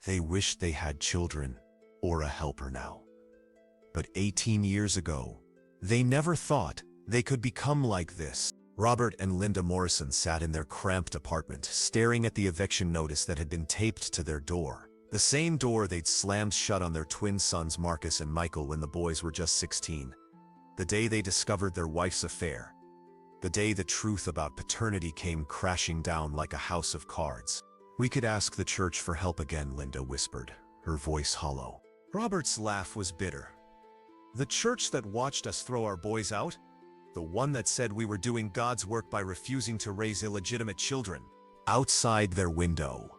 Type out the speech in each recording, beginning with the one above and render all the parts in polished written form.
They wished they had children or a helper now. But 18 years ago, they never thought they could become like this. Robert and Linda Morrison sat in their cramped apartment, staring at the eviction notice that had been taped to their door. The same door they'd slammed shut on their twin sons Marcus and Michael when the boys were just 16. The day they discovered their wife's affair. The day the truth about paternity came crashing down like a house of cards. "We could ask the church for help again," Linda whispered, her voice hollow. Robert's laugh was bitter. "The church that watched us throw our boys out? The one that said we were doing God's work by refusing to raise illegitimate children?" Outside their window,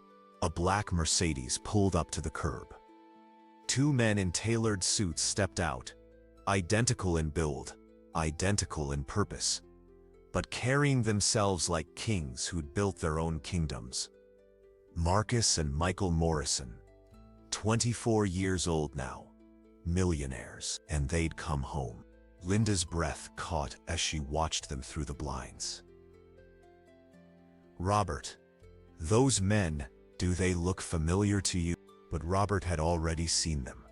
a black Mercedes pulled up to the curb. Two men in tailored suits stepped out, identical in build, identical in purpose, but carrying themselves like kings who'd built their own kingdoms. Marcus and Michael Morrison, 24 years old now, millionaires, and they'd come home. Linda's breath caught as she watched them through the blinds. "Robert, those men, do they look familiar to you?" But Robert had already seen them,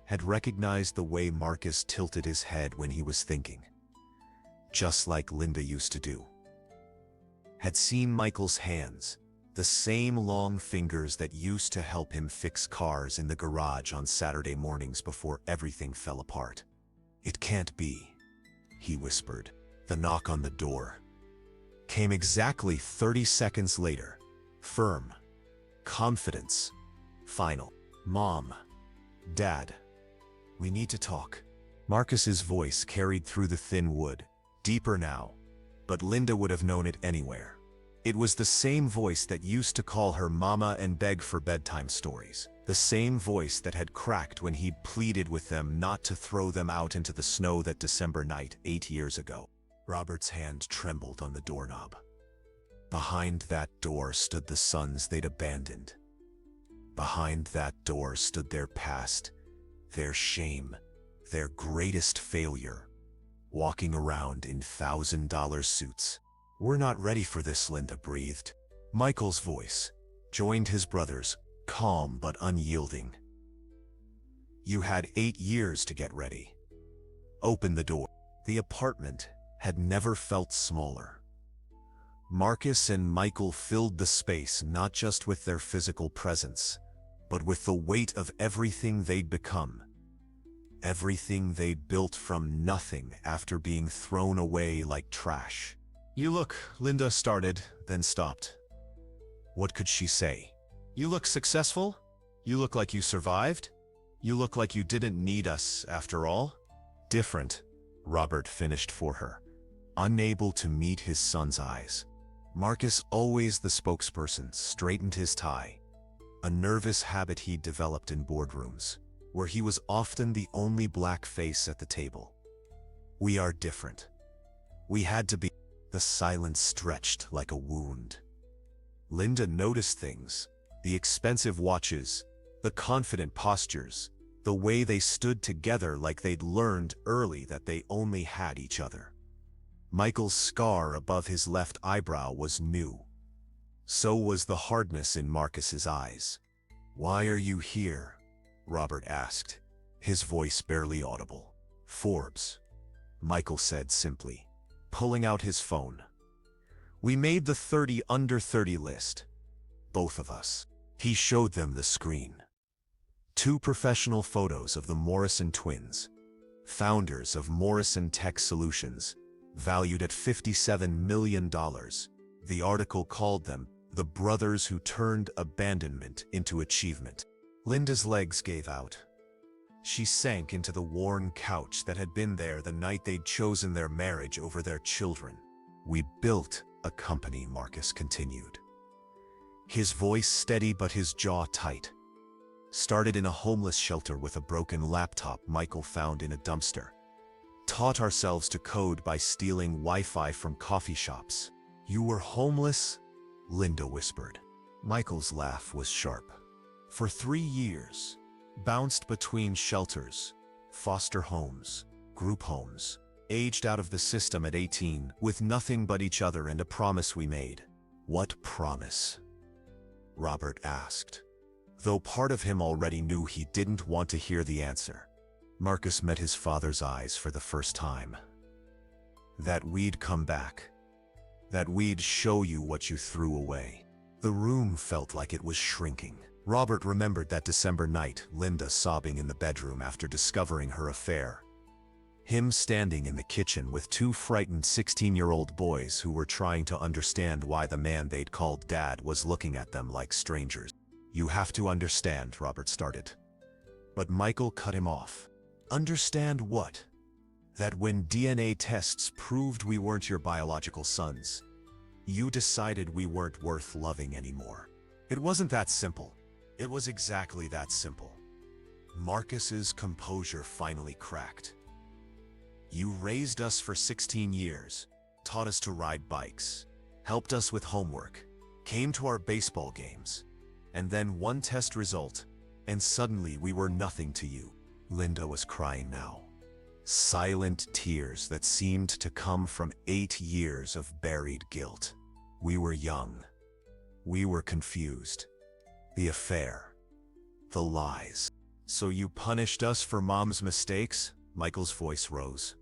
had recognized the way Marcus tilted his head when he was thinking, just like Linda used to do. Had seen Michael's hands, the same long fingers that used to help him fix cars in the garage on Saturday mornings before everything fell apart. "It can't be," he whispered. The knock on the door came exactly 30 seconds later. Firm, confidence, final. "Mom, Dad, we need to talk." Marcus's voice carried through the thin wood, deeper now, but Linda would have known it anywhere. It was the same voice that used to call her mama and beg for bedtime stories. The same voice that had cracked when he pleaded with them not to throw them out into the snow that December night 8 years ago. Robert's hand trembled on the doorknob. Behind that door stood the sons they'd abandoned. Behind that door stood their past, their shame, their greatest failure, walking around in $1,000 suits. "We're not ready for this," Linda breathed. Michael's voice joined his brother's, calm but unyielding. "You had 8 years to get ready. Open the door." The apartment had never felt smaller. Marcus and Michael filled the space not just with their physical presence, but with the weight of everything they'd become. Everything they'd built from nothing after being thrown away like trash. "You look," Linda started, then stopped. What could she say? "You look successful. You look like you survived. You look like you didn't need us after all." "Different," Robert finished for her, unable to meet his son's eyes. Marcus, always the spokesperson, straightened his tie, a nervous habit he'd developed in boardrooms, where he was often the only black face at the table. "We are different. We had to be." The silence stretched like a wound. Linda noticed things, the expensive watches, the confident postures, the way they stood together like they'd learned early that they only had each other. Michael's scar above his left eyebrow was new. So was the hardness in Marcus's eyes. "Why are you here?" Robert asked, his voice barely audible. "Forbes," Michael said simply, pulling out his phone. "We made the 30 under 30 list. Both of us." He showed them the screen. 2 professional photos of the Morrison twins, founders of Morrison Tech Solutions, valued at $57 million. The article called them the brothers who turned abandonment into achievement. Linda's legs gave out. She sank into the worn couch that had been there the night they'd chosen their marriage over their children. "We built a company," Marcus continued, his voice steady but his jaw tight. "Started in a homeless shelter with a broken laptop Michael found in a dumpster. Taught ourselves to code by stealing Wi-Fi from coffee shops." "You were homeless?" Linda whispered. Michael's laugh was sharp. "For 3 years. Bounced between shelters, foster homes, group homes. Aged out of the system at 18, with nothing but each other and a promise we made." "What promise?" Robert asked. though part of him already knew he didn't want to hear the answer. Marcus met his father's eyes for the first time. That we'd come back. That we'd show you what you threw away. The room felt like it was shrinking. Robert remembered that December night, Linda sobbing in the bedroom after discovering her affair. Him standing in the kitchen with two frightened 16-year-old boys who were trying to understand why the man they'd called Dad was looking at them like strangers. "You have to understand," Robert started. But Michael cut him off. "Understand what? That when DNA tests proved we weren't your biological sons, you decided we weren't worth loving anymore. It wasn't that simple. It was exactly that simple." Marcus's composure finally cracked. "You raised us for 16 years, taught us to ride bikes, helped us with homework, came to our baseball games, and then one test result, and suddenly we were nothing to you." Linda was crying now. Silent tears that seemed to come from 8 years of buried guilt. "We were young. We were confused. The affair. The lies. So you punished us for Mom's mistakes?" Michael's voice rose.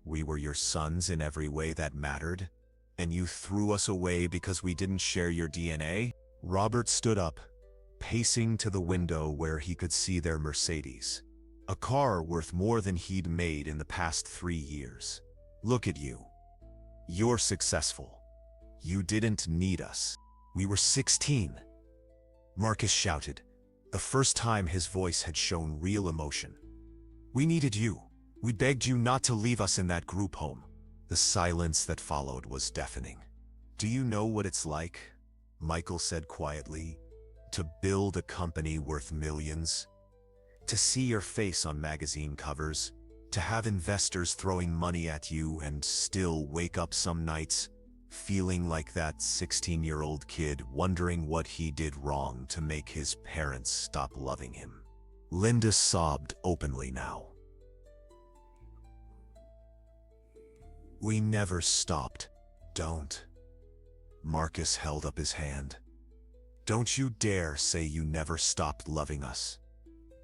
"We were your sons in every way that mattered, and you threw us away because we didn't share your DNA?" Robert stood up, pacing to the window where he could see their Mercedes. A car worth more than he'd made in the past 3 years. "Look at you. You're successful. You didn't need us. We were 16. Marcus shouted, the first time his voice had shown real emotion. "We needed you. We begged you not to leave us in that group home." The silence that followed was deafening. "Do you know what it's like?" Michael said quietly. "To build a company worth millions? To see your face on magazine covers? To have investors throwing money at you and still wake up some nights feeling like that 16-year-old kid wondering what he did wrong to make his parents stop loving him?" Linda sobbed openly now. "We never stopped. Don't." Marcus held up his hand. "Don't you dare say you never stopped loving us.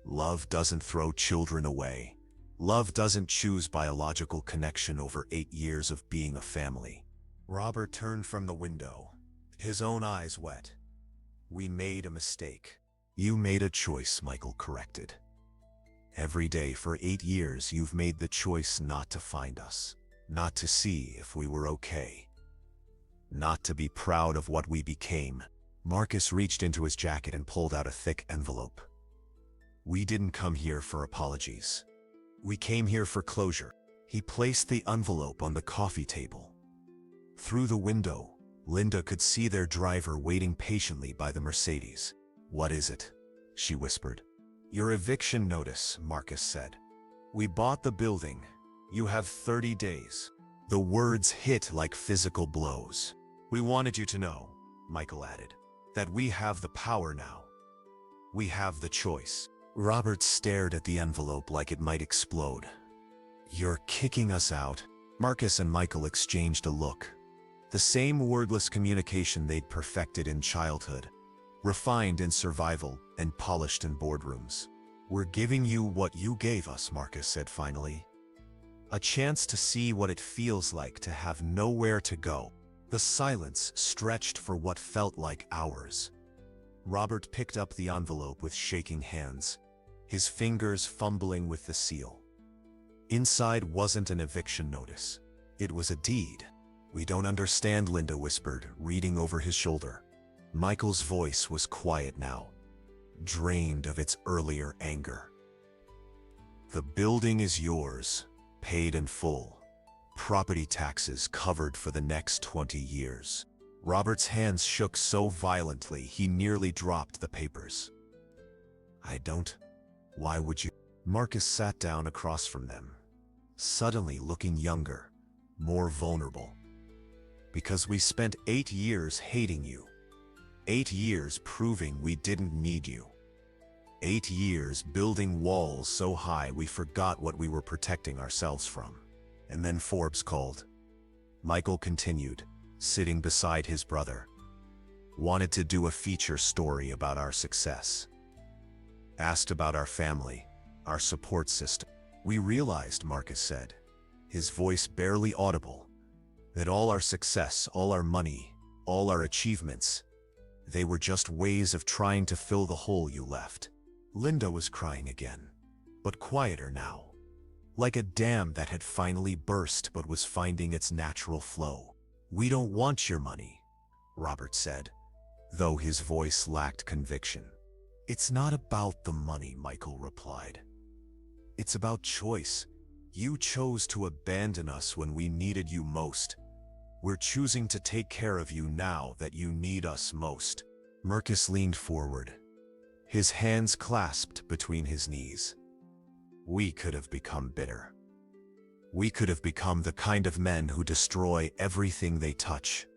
Love doesn't throw children away. Love doesn't choose biological connection over 8 years of being a family." Robert turned from the window, his own eyes wet. "We made a mistake." "You made a choice," Michael corrected. "Every day for 8 years you've made the choice not to find us, not to see if we were okay, not to be proud of what we became." Marcus reached into his jacket and pulled out a thick envelope. "We didn't come here for apologies. We came here for closure." He placed the envelope on the coffee table. Through the window, Linda could see their driver waiting patiently by the Mercedes. "What is it?" she whispered. "Your eviction notice," Marcus said. "We bought the building. You have 30 days. The words hit like physical blows. "We wanted you to know," Michael added, "that we have the power now. We have the choice." Robert stared at the envelope like it might explode. "You're kicking us out?" Marcus and Michael exchanged a look. The same wordless communication they'd perfected in childhood, refined in survival and polished in boardrooms. "We're giving you what you gave us," Marcus said finally. "A chance to see what it feels like to have nowhere to go." The silence stretched for what felt like hours. Robert picked up the envelope with shaking hands, his fingers fumbling with the seal. Inside wasn't an eviction notice. It was a deed. "We don't understand," Linda whispered, reading over his shoulder. Michael's voice was quiet now, drained of its earlier anger. "The building is yours, paid in full. Property taxes covered for the next 20 years. Robert's hands shook so violently he nearly dropped the papers. "I don't. Why would you?" Marcus sat down across from them, suddenly looking younger, more vulnerable. "Because we spent 8 years hating you. 8 years proving we didn't need you. 8 years building walls so high we forgot what we were protecting ourselves from. And then Forbes called." Michael continued, sitting beside his brother. "Wanted to do a feature story about our success. Asked about our family, our support system. We realized, Marcus said, his voice barely audible, that all our success, all our money, all our achievements, they were just ways of trying to fill the hole you left. Linda was crying again, but quieter now, like a dam that had finally burst but was finding its natural flow. We don't want your money, Robert said, though his voice lacked conviction. It's not about the money, Michael replied. It's about choice. You chose to abandon us when we needed you most. We're choosing to take care of you now that you need us most. Marcus leaned forward, his hands clasped between his knees. We could have become bitter. We could have become the kind of men who destroy everything they touch.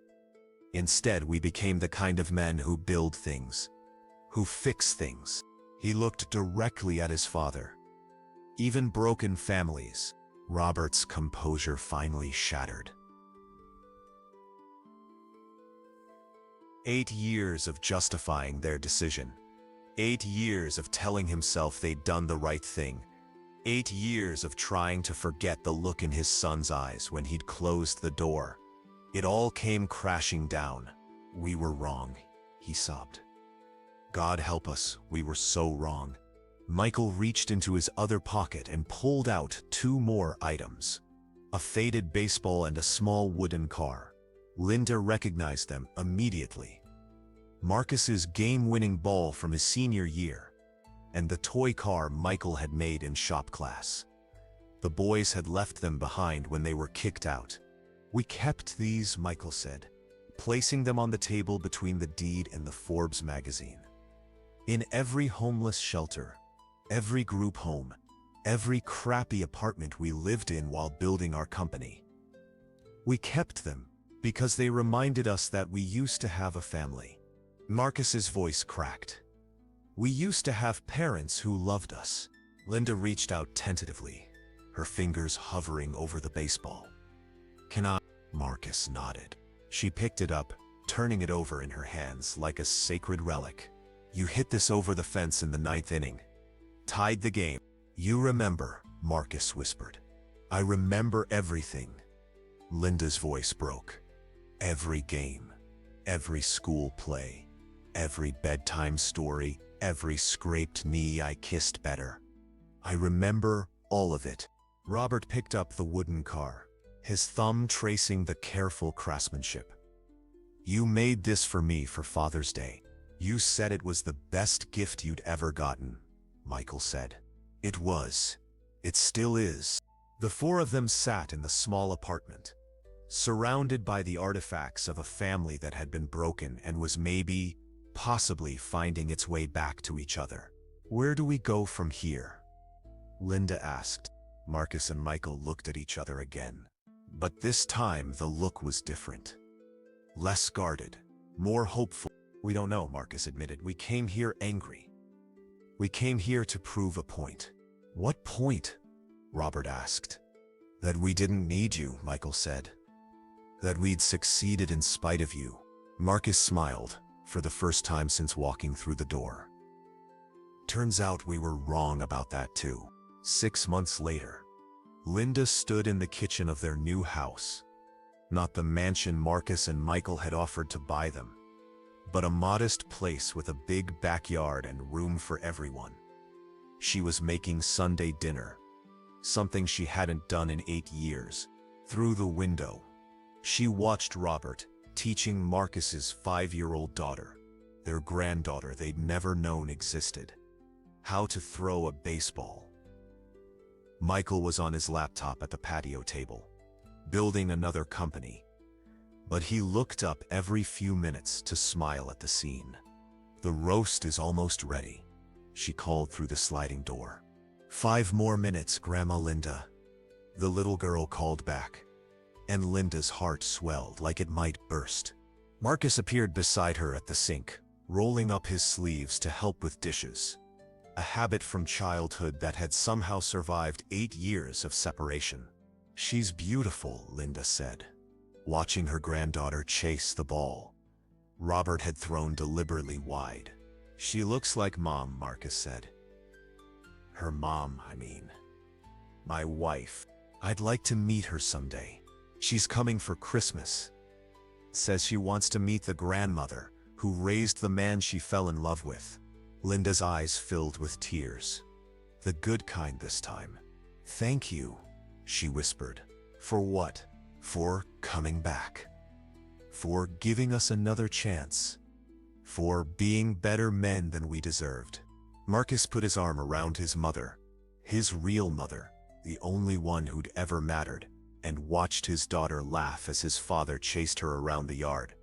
Instead, we became the kind of men who build things, who fix things. He looked directly at his father. Even broken families. Robert's composure finally shattered. 8 years of justifying their decision. 8 years of telling himself they'd done the right thing. 8 years of trying to forget the look in his son's eyes when he'd closed the door. It all came crashing down. We were wrong, he sobbed. God help us, we were so wrong. Michael reached into his other pocket and pulled out 2 more items. A faded baseball and a small wooden car. Linda recognized them immediately. Marcus's game-winning ball from his senior year, and the toy car Michael had made in shop class. The boys had left them behind when they were kicked out. We kept these, Michael said, placing them on the table between the deed and the Forbes magazine. In every homeless shelter, every group home, every crappy apartment we lived in while building our company. We kept them because they reminded us that we used to have a family. Marcus's voice cracked. We used to have parents who loved us. Linda reached out tentatively, her fingers hovering over the baseball. Can I? Marcus nodded. She picked it up, turning it over in her hands like a sacred relic. You hit this over the fence in the 9th inning. Tied the game. You remember, Marcus whispered. I remember everything. Linda's voice broke. Every game, every school play, every bedtime story, every scraped knee I kissed better. I remember all of it. Robert picked up the wooden car, his thumb tracing the careful craftsmanship. You made this for me for Father's Day. You said it was the best gift you'd ever gotten, Michael said. It was. It still is. The 4 of them sat in the small apartment, surrounded by the artifacts of a family that had been broken and was possibly finding its way back to each other. Where do we go from here? Linda asked. Marcus and Michael looked at each other again. But this time the look was different. Less guarded, more hopeful. We don't know, Marcus admitted. We came here angry. We came here to prove a point. What point? Robert asked. That we didn't need you, Michael said. That we'd succeeded in spite of you. Marcus smiled, for the first time since walking through the door. Turns out we were wrong about that too. 6 months later, Linda stood in the kitchen of their new house. Not the mansion Marcus and Michael had offered to buy them, but a modest place with a big backyard and room for everyone. She was making Sunday dinner, something she hadn't done in 8 years. Through the window, she watched Robert teaching Marcus's 5-year-old daughter, their granddaughter they'd never known existed, how to throw a baseball. Michael was on his laptop at the patio table, building another company, but he looked up every few minutes to smile at the scene. The roast is almost ready, she called through the sliding door. 5 more minutes, Grandma Linda, the little girl called back, and Linda's heart swelled like it might burst. Marcus appeared beside her at the sink, rolling up his sleeves to help with dishes, a habit from childhood that had somehow survived 8 years of separation. She's beautiful, Linda said, watching her granddaughter chase the ball Robert had thrown deliberately wide. She looks like Mom, Marcus said. Her mom, I mean. My wife. I'd like to meet her someday. She's coming for Christmas. Says she wants to meet the grandmother who raised the man she fell in love with. Linda's eyes filled with tears. The good kind this time. Thank you, she whispered. For what? For coming back. For giving us another chance. For being better men than we deserved. Marcus put his arm around his mother, his real mother, the only one who'd ever mattered, and watched his daughter laugh as his father chased her around the yard.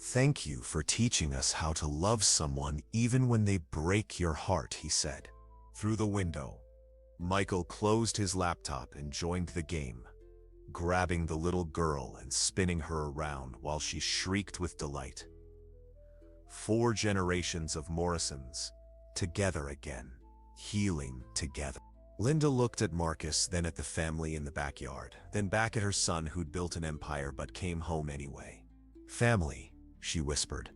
Thank you for teaching us how to love someone even when they break your heart, he said. Through the window, Michael closed his laptop and joined the game, grabbing the little girl and spinning her around while she shrieked with delight. 4 generations of Morrisons, together again, healing together. Linda looked at Marcus, then at the family in the backyard, then back at her son who'd built an empire but came home anyway. Family, she whispered.